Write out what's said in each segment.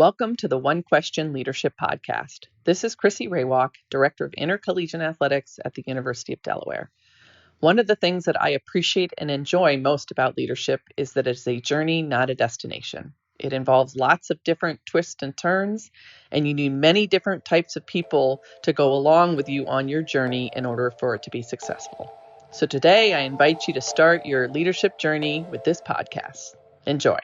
Welcome to the One Question Leadership Podcast. This is Chrissy Raywalk, Director of Intercollegiate Athletics at the University of Delaware. One of the things that I appreciate and enjoy most about leadership is that it's a journey, not a destination. It involves lots of different twists and turns, and you need many different types of people to go along with you on your journey in order for it to be successful. So today, I invite you to start your leadership journey with this podcast. Enjoy.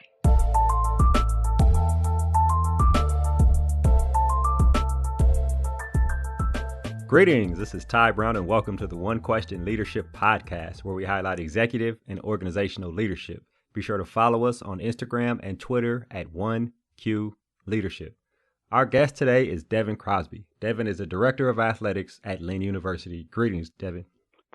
Greetings, this is Ty Brown and welcome to the One Question Leadership Podcast, where we highlight executive and organizational leadership. Be sure to follow us on Instagram and Twitter at 1Q Leadership. Our guest today is Devin Crosby. Devin is the Director of Athletics at Lynn University. Greetings, Devin.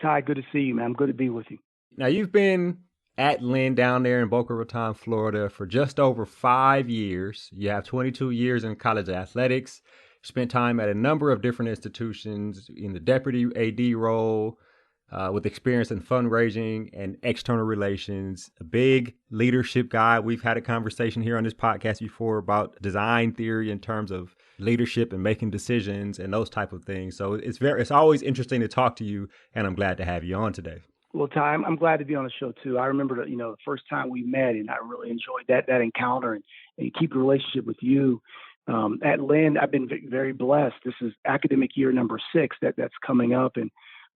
Ty, good to see you, man. Good to be with you. Now, you've been at Lynn down there in Boca Raton, Florida for just over 5 years. You have 22 years in college athletics. Spent time at a number of different institutions in the deputy AD role, with experience in fundraising and external relations, a big leadership guy. We've had a conversation here on this podcast before about design theory in terms of leadership and making decisions and those type of things. So it's always interesting to talk to you, and I'm glad to have you on today. Well, Ty, I'm glad to be on the show too. I remember the first time we met, and I really enjoyed that encounter and keep the relationship with you. At Lynn, I've been very blessed. This is academic year number 6 that's coming up, and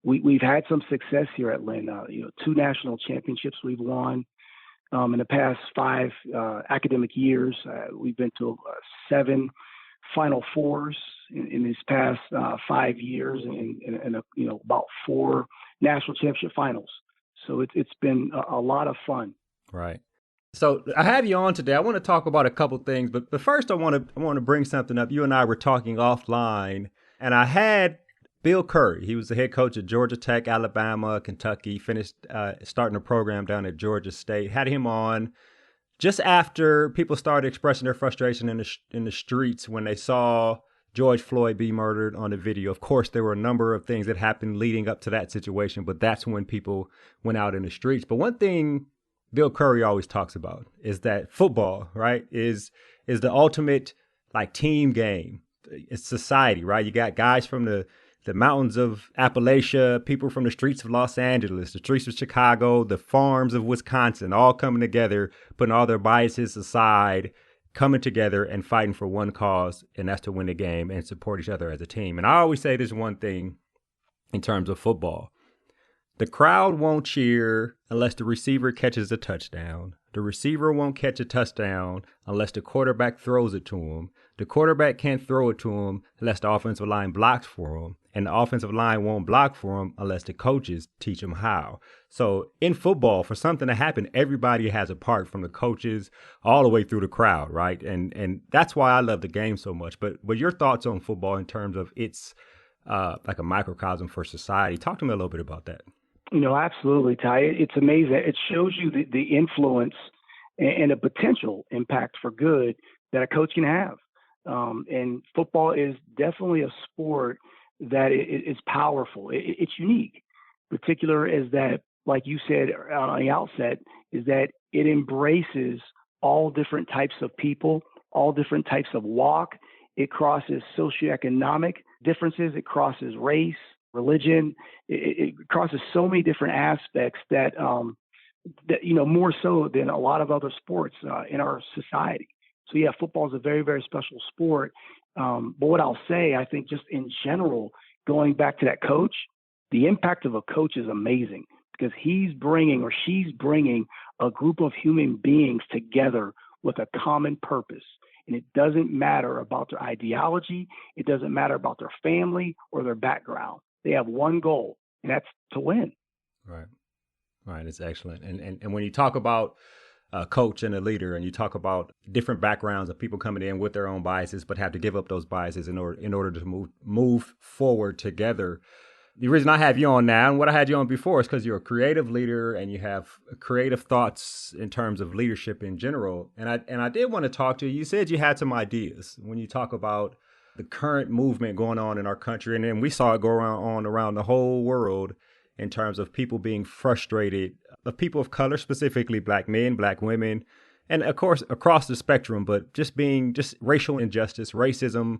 we've had some success here at Lynn. 2 national championships we've won in the past 5 academic years. We've been to 7 Final Fours in these past 5 years, and about 4 national championship finals. So it's been a lot of fun. Right. So I have you on today. I want to talk about a couple things, but first I want to bring something up. You and I were talking offline, and I had Bill Curry. He was the head coach at Georgia Tech, Alabama, Kentucky. Finished starting a program down at Georgia State. Had him on just after people started expressing their frustration in the streets when they saw George Floyd be murdered on the video. Of course, there were a number of things that happened leading up to that situation, but that's when people went out in the streets. But one thing Bill Curry always talks about is that football, right, is the ultimate like team game. It's society, right? You got guys from the mountains of Appalachia, people from the streets of Los Angeles, the streets of Chicago, the farms of Wisconsin, all coming together, putting all their biases aside, coming together and fighting for one cause, and that's to win the game and support each other as a team. And I always say this one thing in terms of football. The crowd won't cheer unless the receiver catches a touchdown. The receiver won't catch a touchdown unless the quarterback throws it to him. The quarterback can't throw it to him unless the offensive line blocks for him. And the offensive line won't block for him unless the coaches teach him how. So in football, for something to happen, everybody has a part, from the coaches all the way through the crowd, right? And that's why I love the game so much. But your thoughts on football in terms of its like a microcosm for society? Talk to me a little bit about that. Absolutely, Ty. It's amazing. It shows you the influence and the potential impact for good that a coach can have. And football is definitely a sport that is powerful. It's unique, particular is that, like you said on the outset, is that it embraces all different types of people, all different types of walk. It crosses socioeconomic differences. It crosses race, religion. It crosses so many different aspects that more so than a lot of other sports in our society. So yeah, football is a very, very special sport. But what I'll say, I think just in general, going back to that coach, the impact of a coach is amazing, because he's bringing or she's bringing a group of human beings together with a common purpose. And it doesn't matter about their ideology. It doesn't matter about their family or their background. They have one goal, and that's to win. Right. It's excellent. And when you talk about a coach and a leader, and you talk about different backgrounds of people coming in with their own biases, but have to give up those biases in order to move forward together. The reason I have you on now, and what I had you on before, is because you're a creative leader and you have creative thoughts in terms of leadership in general. And I did want to talk to you. You said you had some ideas when you talk about the current movement going on in our country, and then we saw it go around the whole world in terms of people being frustrated, of people of color, specifically Black men, Black women, And of course, across the spectrum, but just racial injustice, racism,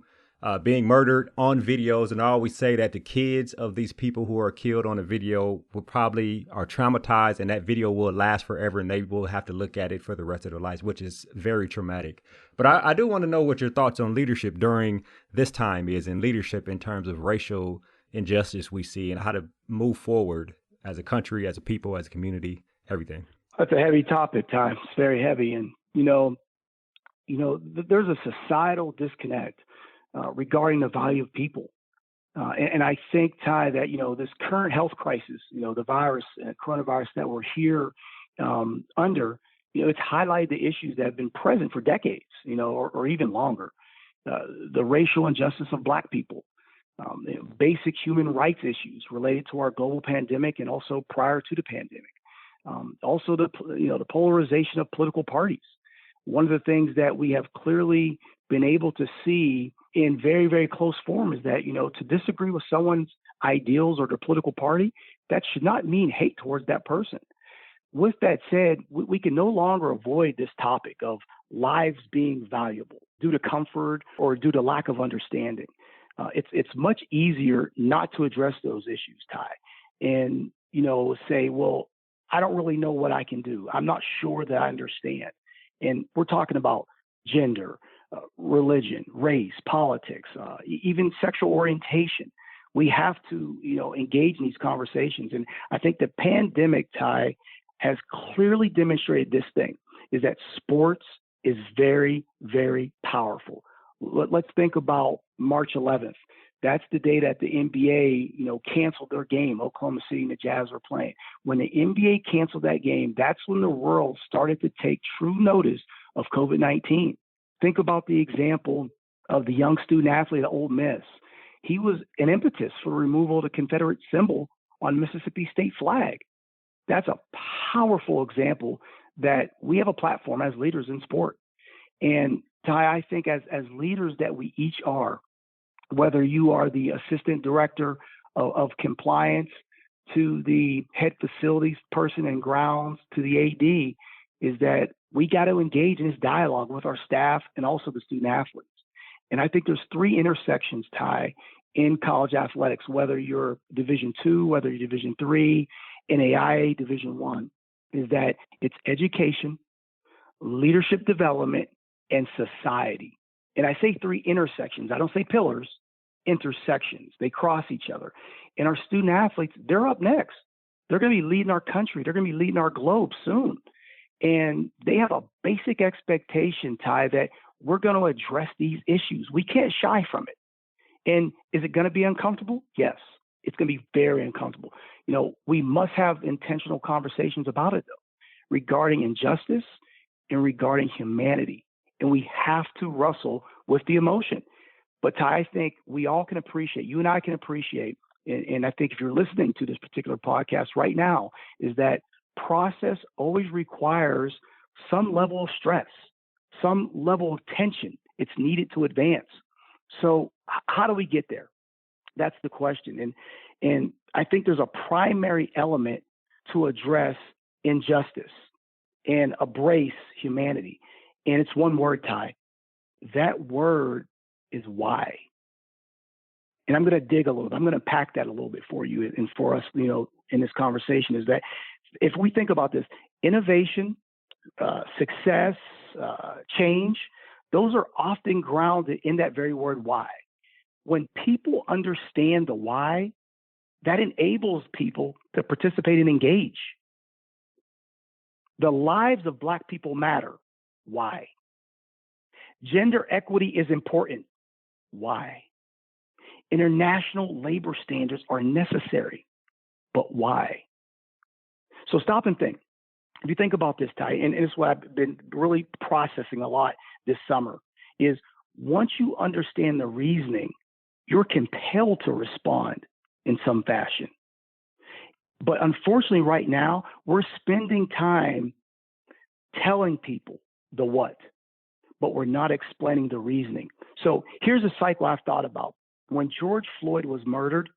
being murdered on videos. And I always say that the kids of these people who are killed on a video will probably are traumatized, and that video will last forever, and they will have to look at it for the rest of their lives, which is very traumatic. But I do want to know what your thoughts on leadership during this time is, and leadership in terms of racial injustice we see, and how to move forward as a country, as a people, as a community, everything. That's a heavy topic, Ty. It's very heavy. And, there's a societal disconnect regarding the value of people. And I think, Ty, that, this current health crisis, the virus, coronavirus that we're here under, it's highlighted the issues that have been present for decades, or even longer. The racial injustice of Black people, basic human rights issues related to our global pandemic and also prior to the pandemic. Also, the polarization of political parties. One of the things that we have clearly been able to see in very, very close form is that, to disagree with someone's ideals or their political party, that should not mean hate towards that person. With that said, we can no longer avoid this topic of lives being valuable due to comfort or due to lack of understanding. It's much easier not to address those issues, Ty, and, say, well, I don't really know what I can do. I'm not sure that I understand. And we're talking about gender, religion, race, politics, even sexual orientation. We have to, engage in these conversations. And I think the pandemic, Ty, has clearly demonstrated this thing, is that sports is very, very powerful. Let's think about March 11th. That's the day that the NBA, canceled their game. Oklahoma City and the Jazz were playing. When the NBA canceled that game, that's when the world started to take true notice of COVID-19. Think about the example of the young student athlete at Ole Miss. He was an impetus for removal of the Confederate symbol on Mississippi state flag. That's a powerful example that we have a platform as leaders in sport. And Ty, I think as leaders that we each are, whether you are the assistant director of compliance to the head facilities person and grounds to the AD, is that we got to engage in this dialogue with our staff and also the student athletes. And I think there's three intersections, Ty, in college athletics, whether you're Division II, whether you're Division III, NAIA Division I, is that it's education, leadership development, and society. And I say three intersections. I don't say pillars, intersections. They cross each other. And our student athletes, they're up next. They're going to be leading our country. They're going to be leading our globe soon. And they have a basic expectation, Ty, that we're going to address these issues. We can't shy from it. And is it going to be uncomfortable? Yes, it's going to be very uncomfortable. We must have intentional conversations about it, though, regarding injustice and regarding humanity. And we have to wrestle with the emotion. But Ty, I think we all can appreciate, you and I can appreciate, and I think if you're listening to this particular podcast right now, is that process always requires some level of stress, some level of tension. It's needed to advance. So how do we get there? That's the question. And I think there's a primary element to address injustice and embrace humanity. And it's one word, Ty. That word is why. And I'm going to dig a little bit. I'm going to pack that a little bit for you and for us, in this conversation, is that if we think about this, innovation, success, change, those are often grounded in that very word why. When people understand the why, that enables people to participate and engage. The lives of Black people matter. Why? Gender equity is important. Why? International labor standards are necessary. But why? So stop and think. If you think about this, Ty, and it's what I've been really processing a lot this summer, is once you understand the reasoning, you're compelled to respond in some fashion. But unfortunately, right now, we're spending time telling people the what, but we're not explaining the reasoning. So here's a cycle I've thought about. When George Floyd was murdered,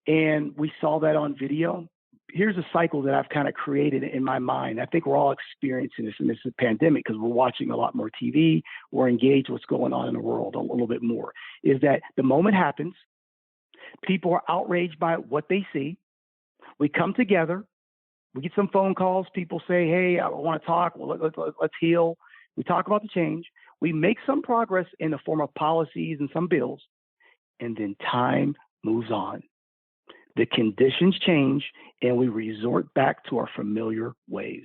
and we saw that on video, here's a cycle that I've kind of created in my mind. I think we're all experiencing this in this pandemic because we're watching a lot more TV. We're engaged with what's going on in the world a little bit more. Is that the moment happens, people are outraged by what they see. We come together. We get some phone calls. People say, hey, I want to talk. Well, let's heal. We talk about the change. We make some progress in the form of policies and some bills. And then time moves on. The conditions change, and we resort back to our familiar ways.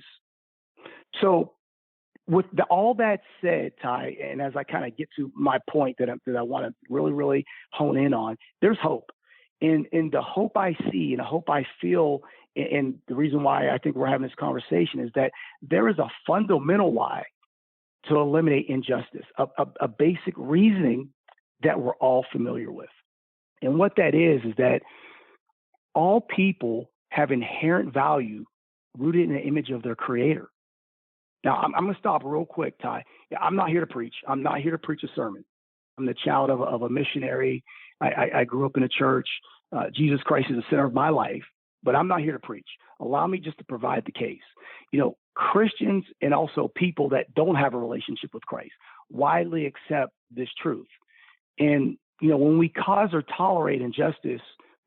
So with all that said, Ty, and as I kind of get to my point that I want to really, really hone in on, there's hope. And the hope I see and the hope I feel, and the reason why I think we're having this conversation is that there is a fundamental why to eliminate injustice, a basic reasoning that we're all familiar with. And what that is that all people have inherent value rooted in the image of their creator. Now, I'm going to stop real quick, Ty. I'm not here to preach. I'm not here to preach a sermon. I'm the child of a missionary. I grew up in a church. Jesus Christ is the center of my life, but I'm not here to preach. Allow me just to provide the case. Christians and also people that don't have a relationship with Christ widely accept this truth. And, when we cause or tolerate injustice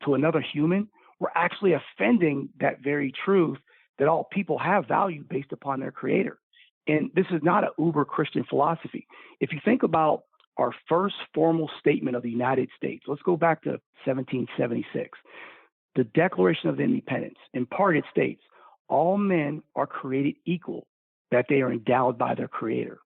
to another human, we're actually offending that very truth that all people have value based upon their creator. And this is not an uber Christian philosophy. If you think about our first formal statement of the United States, let's go back to 1776. The Declaration of Independence. In part, it states, all men are created equal, that they are endowed by their creator.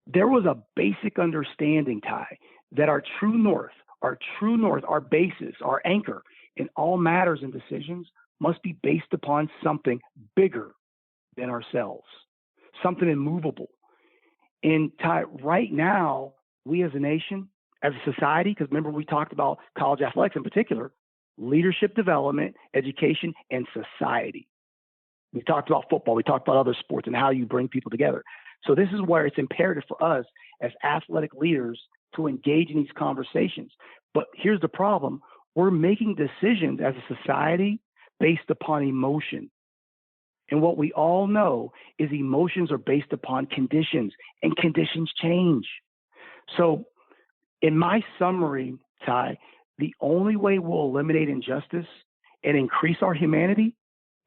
There was a basic understanding, Ty, that our true north, our basis, our anchor in all matters and decisions must be based upon something bigger than ourselves, something immovable. And Ty, right now, we as a nation, as a society, because remember we talked about college athletics in particular, leadership development, education, and society. We talked about football. We talked about other sports and how you bring people together. So this is where it's imperative for us as athletic leaders to engage in these conversations. But here's the problem. We're making decisions as a society based upon emotion. And what we all know is emotions are based upon conditions, and conditions change. So in my summary, Ty, the only way we'll eliminate injustice and increase our humanity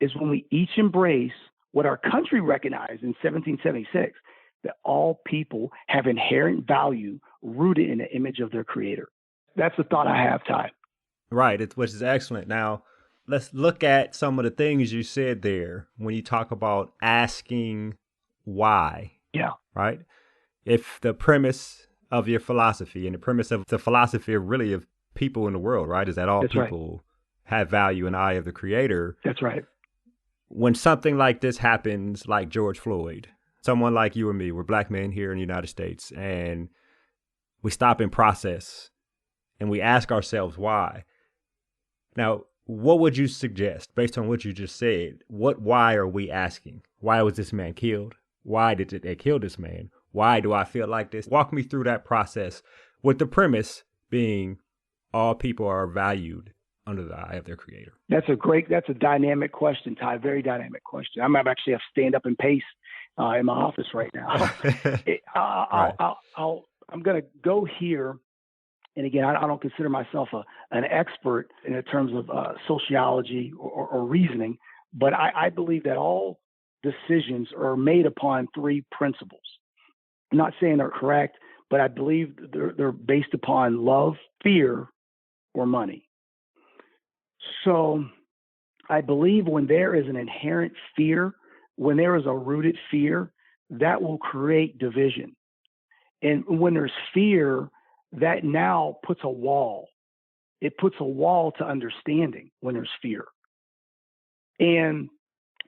is when we each embrace what our country recognized in 1776, that all people have inherent value rooted in the image of their creator. That's the thought I have, Ty. Right, which is excellent. Now, let's look at some of the things you said there when you talk about asking why. Yeah. Right? If the premise of your philosophy and the premise of the philosophy of really of people in the world, right, is that all That's people have value in the eye of the creator. That's right. When something like this happens, like George Floyd, someone like you or me, we're black men here in the United States, and we stop and process and we ask ourselves why. Now, what would you suggest based on what you just said? Why are we asking? Why was this man killed? Why did they kill this man? Why do I feel like this? Walk me through that process with the premise being all people are valued under the eye of their creator. That's a dynamic question, Ty. Very dynamic question. I'm actually have stand up and pace in my office right now. I'm going to go here. And again, I don't consider myself an expert in terms of sociology or reasoning, but I believe that all decisions are made upon three principles. I'm not saying they're correct, but I believe they're based upon love, fear, or money. So I believe when there is an inherent fear, when there is a rooted fear, that will create division. And when there's fear, that now puts a wall. It puts a wall to understanding when there's fear. And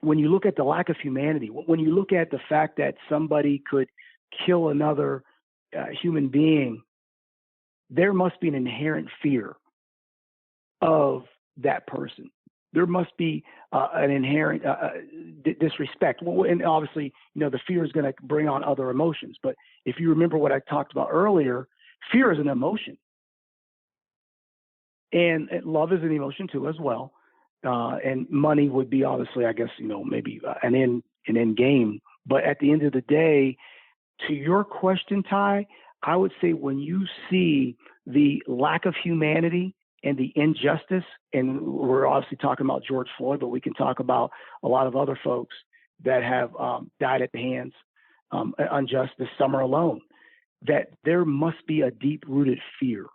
when you look at the lack of humanity, when you look at the fact that somebody could kill another human being, there must be an inherent fear of that person. There must be an inherent disrespect. Well, and obviously, the fear is going to bring on other emotions. But if you remember what I talked about earlier, fear is an emotion. And love is an emotion too as well. And money would be obviously, I guess, maybe an end game. But at the end of the day, to your question, Ty, I would say when you see the lack of humanity and the injustice, and we're obviously talking about George Floyd, but we can talk about a lot of other folks that have died at the hands unjust this summer alone, that there must be a deep-rooted fear.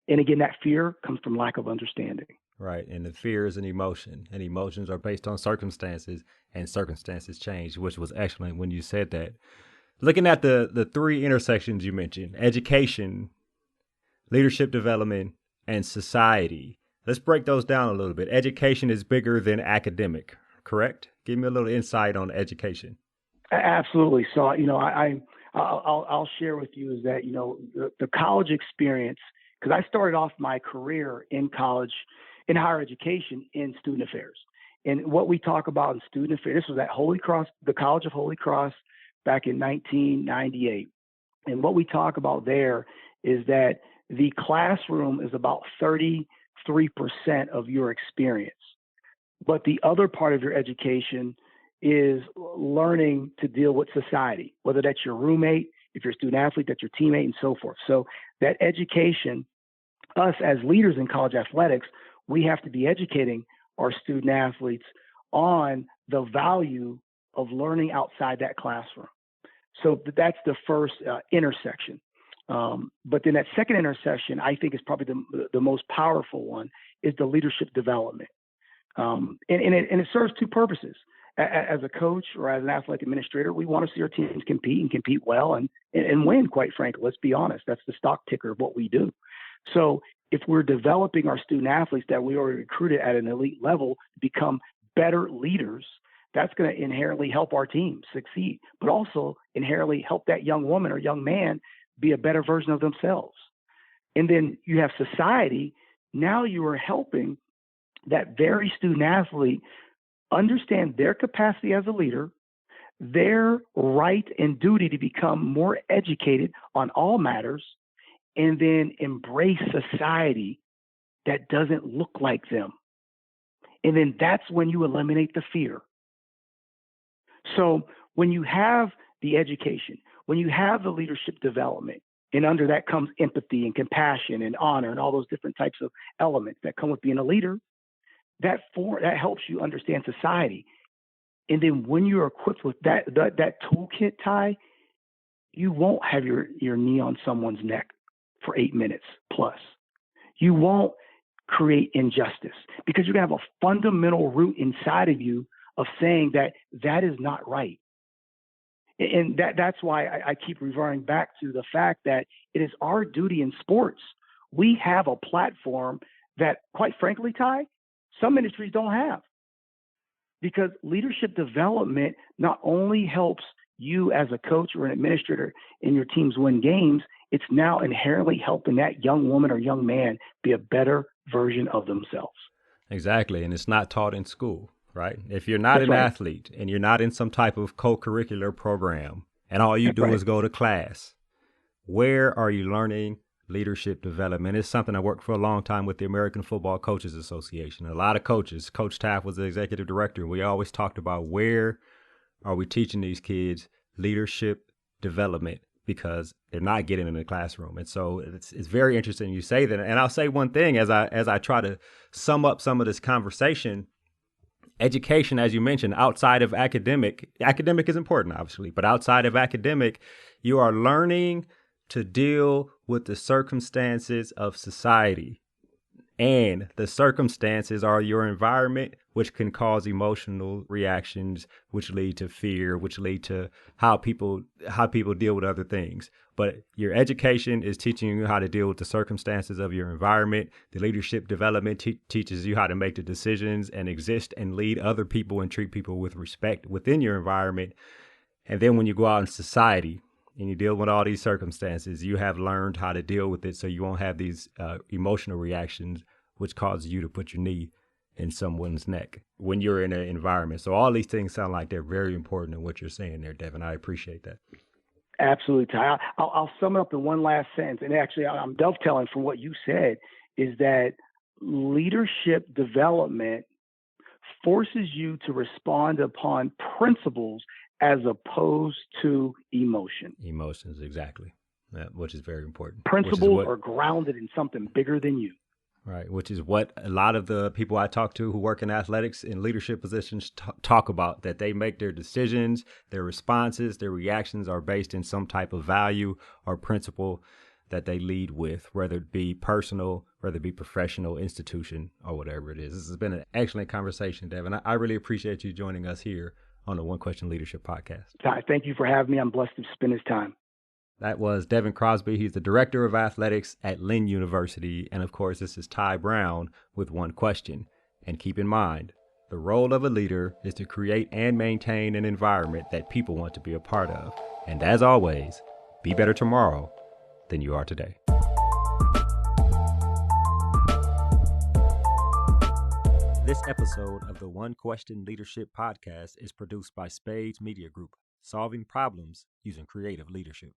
And again, that fear comes from lack of understanding. Right. And the fear is an emotion, and emotions are based on circumstances, and circumstances change, which was excellent when you said that. Looking at the three intersections you mentioned, education, leadership development, and society. Let's break those down a little bit. Education is bigger than academic, correct? Give me a little insight on education. Absolutely. So, I'll share with you is that, the college experience, because I started off my career in college, in higher education, in student affairs. And what we talk about in student affairs, this was at Holy Cross, the College of Holy Cross, back in 1998. And what we talk about there is that the classroom is about 33% of your experience. But the other part of your education is learning to deal with society, whether that's your roommate, if you're a student athlete, that's your teammate, and so forth. So that education, us as leaders in college athletics, we have to be educating our student athletes on the value of learning outside that classroom. So that's the first intersection. But then that second intersection, I think, is probably the most powerful one, is the leadership development. And it serves two purposes. As a coach or as an athletic administrator, we want to see our teams compete and compete well and win, quite frankly. Let's be honest. That's the stock ticker of what we do. So if we're developing our student athletes that we already recruited at an elite level to become better leaders, that's going to inherently help our team succeed, but also inherently help that young woman or young man be a better version of themselves. And then you have society. Now you are helping that very student athlete understand their capacity as a leader, their right and duty to become more educated on all matters, and then embrace society that doesn't look like them. And then that's when you eliminate the fear. So when you have the education, when you have the leadership development, and under that comes empathy and compassion and honor and all those different types of elements that come with being a leader, that helps you understand society. And then when you're equipped with that toolkit, Ty, you won't have your knee on someone's neck for 8 minutes plus. You won't create injustice because you're going to have a fundamental root inside of you of saying that is not right. And that's why I keep reverting back to the fact that it is our duty in sports. We have a platform that, quite frankly, Ty, some industries don't have. Because leadership development not only helps you as a coach or an administrator in your teams win games, it's now inherently helping that young woman or young man be a better version of themselves. Exactly. And it's not taught in school, right? If you're not an athlete and you're not in some type of co-curricular program and all you do is go to class, where are you learning leadership development? It's something I worked for a long time with the American Football Coaches Association. A lot of coaches, Coach Taft was the executive director. We always talked about where are we teaching these kids leadership development because they're not getting in the classroom. And so it's very interesting you say that. And I'll say one thing as I try to sum up some of this conversation. Education, as you mentioned, outside of academic is important, obviously, but outside of academic, you are learning to deal with the circumstances of society. And the circumstances are your environment, which can cause emotional reactions, which lead to fear, which lead to how people deal with other things. But your education is teaching you how to deal with the circumstances of your environment. The leadership development teaches you how to make the decisions and exist and lead other people and treat people with respect within your environment. And then when you go out in society, and you deal with all these circumstances, you have learned how to deal with it so you won't have these emotional reactions, which causes you to put your knee in someone's neck when you're in an environment. So all these things sound like they're very important in what you're saying there, Devin. I appreciate that. Absolutely, Ty. I'll sum it up in one last sentence. And actually, I'm dovetailing from what you said, is that leadership development forces you to respond upon principles as opposed to emotion. Emotions, exactly. Which is very important. Principles are grounded in something bigger than you. Right, which is what a lot of the people I talk to who work in athletics in leadership positions talk about, that they make their decisions, their responses, their reactions are based in some type of value or principle that they lead with, whether it be personal, whether it be professional, institution, or whatever it is. This has been an excellent conversation, Devin. I really appreciate you joining us here on the One Question Leadership Podcast. Thank you for having me. I'm blessed to spend this time. That was Devin Crosby. He's the Director of Athletics at Lynn University. And of course, this is Ty Brown with One Question. And keep in mind, the role of a leader is to create and maintain an environment that people want to be a part of. And as always, be better tomorrow than you are today. This episode of the One Question Leadership Podcast is produced by Spades Media Group, solving problems using creative leadership.